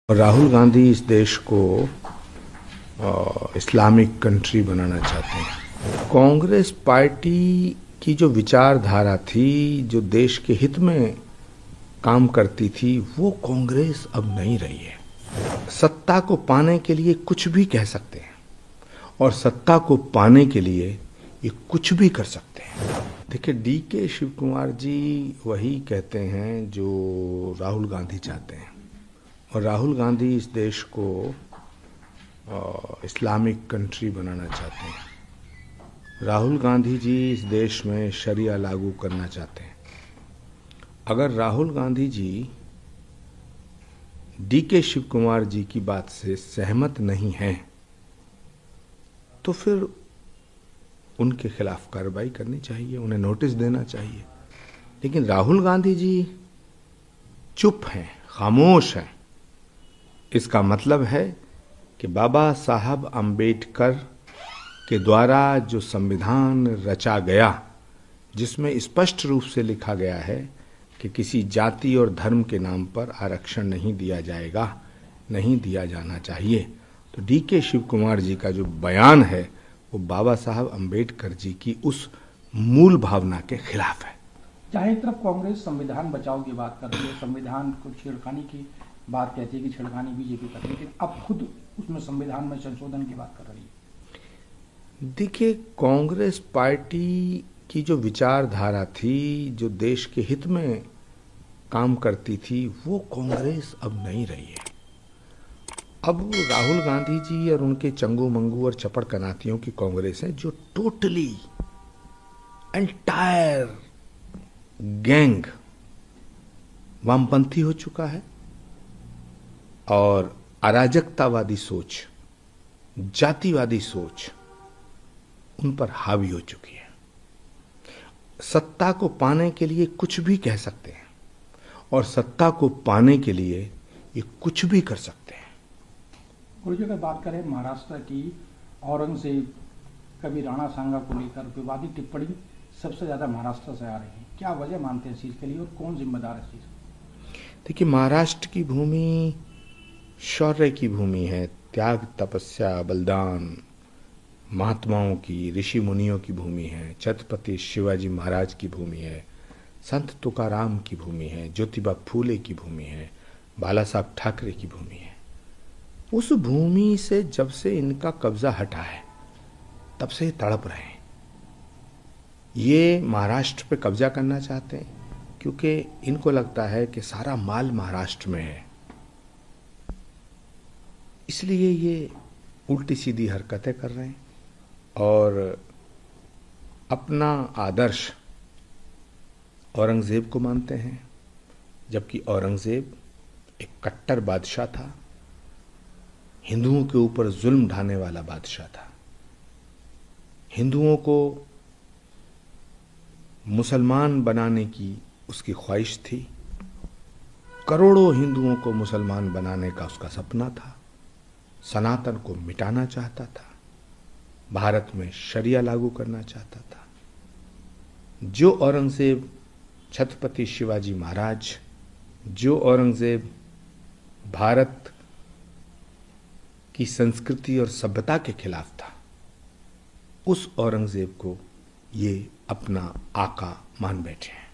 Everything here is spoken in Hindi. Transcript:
राहुल गांधी इस देश को इस्लामिक कंट्री बनाना चाहते हैं। कांग्रेस पार्टी की जो विचारधारा थी, जो देश के हित में काम करती थी, वो कांग्रेस अब नहीं रही है। सत्ता को पाने के लिए कुछ भी कह सकते हैं और सत्ता को पाने के लिए ये कुछ भी कर सकते हैं। देखिए, डीके शिव कुमार जी वही कहते हैं जो राहुल गांधी चाहते हैं, और राहुल गांधी इस देश को इस्लामिक कंट्री बनाना चाहते हैं। राहुल गांधी जी इस देश में शरिया लागू करना चाहते हैं। अगर राहुल गांधी जी डीके शिव कुमार जी की बात से सहमत नहीं हैं, तो फिर उनके खिलाफ कार्रवाई करनी चाहिए, उन्हें नोटिस देना चाहिए। लेकिन राहुल गांधी जी चुप हैं, खामोश हैं। इसका मतलब है कि बाबा साहब अंबेडकर के द्वारा जो संविधान रचा गया, जिसमें स्पष्ट रूप से लिखा गया है कि किसी जाति और धर्म के नाम पर आरक्षण नहीं दिया जाएगा, नहीं दिया जाना चाहिए, तो डीके शिव कुमार जी का जो बयान है वो बाबा साहब अंबेडकर जी की उस मूल भावना के खिलाफ है। चाहे एक तरफ कांग्रेस संविधान बचाओ की बात कर रही है, संविधान को छेड़खानी की बात कहती है कि छेड़खानी बीजेपी कर रही है, लेकिन अब खुद उसमें संविधान में संशोधन की बात कर रही है। देखिए, कांग्रेस पार्टी की जो विचारधारा थी, जो देश के हित में काम करती थी, वो कांग्रेस अब नहीं रही है। अब राहुल गांधी जी और उनके चंगू मंगू और चपड़ कनातियों की कांग्रेस है, जो टोटली एंटायर गैंग वामपंथी हो चुका है और अराजकतावादी सोच, जातिवादी सोच उन पर हावी हो चुकी है। सत्ता को पाने के लिए कुछ भी कह सकते हैं और सत्ता को पाने के लिए ये कुछ भी कर सकते हैं। गुरु जी, अगर बात करें महाराष्ट्र की, औरंगजेब, कभी राणा सांगा को लेकर विवादित टिप्पणी सबसे ज्यादा महाराष्ट्र से आ रही है, क्या वजह मानते हैं इस चीज के लिए और कौन जिम्मेदार है इस चीज? देखिए, महाराष्ट्र की भूमि शौर्य की भूमि है, त्याग, तपस्या, बलिदान, महात्माओं की, ऋषि मुनियों की भूमि है, छत्रपति शिवाजी महाराज की भूमि है, संत तुकाराम की भूमि है, ज्योतिबा फूले की भूमि है, बाला साहब ठाकरे की भूमि है। उस भूमि से जब से इनका कब्जा हटा है, तब से तड़प रहे हैं। ये महाराष्ट्र पे कब्जा करना चाहते हैं क्योंकि इनको लगता है कि सारा माल महाराष्ट्र में है, इसलिए ये उल्टी सीधी हरकतें कर रहे हैं और अपना आदर्श औरंगजेब को मानते हैं, जबकि औरंगजेब एक कट्टर बादशाह था, हिंदुओं के ऊपर जुल्म ढाने वाला बादशाह था। हिंदुओं को मुसलमान बनाने की उसकी ख्वाहिश थी, करोड़ों हिंदुओं को मुसलमान बनाने का उसका सपना था, सनातन को मिटाना चाहता था, भारत में शरिया लागू करना चाहता था। जो औरंगजेब छत्रपति शिवाजी महाराज, जो औरंगजेब भारत की संस्कृति और सभ्यता के खिलाफ था, उस औरंगजेब को ये अपना आका मान बैठे हैं।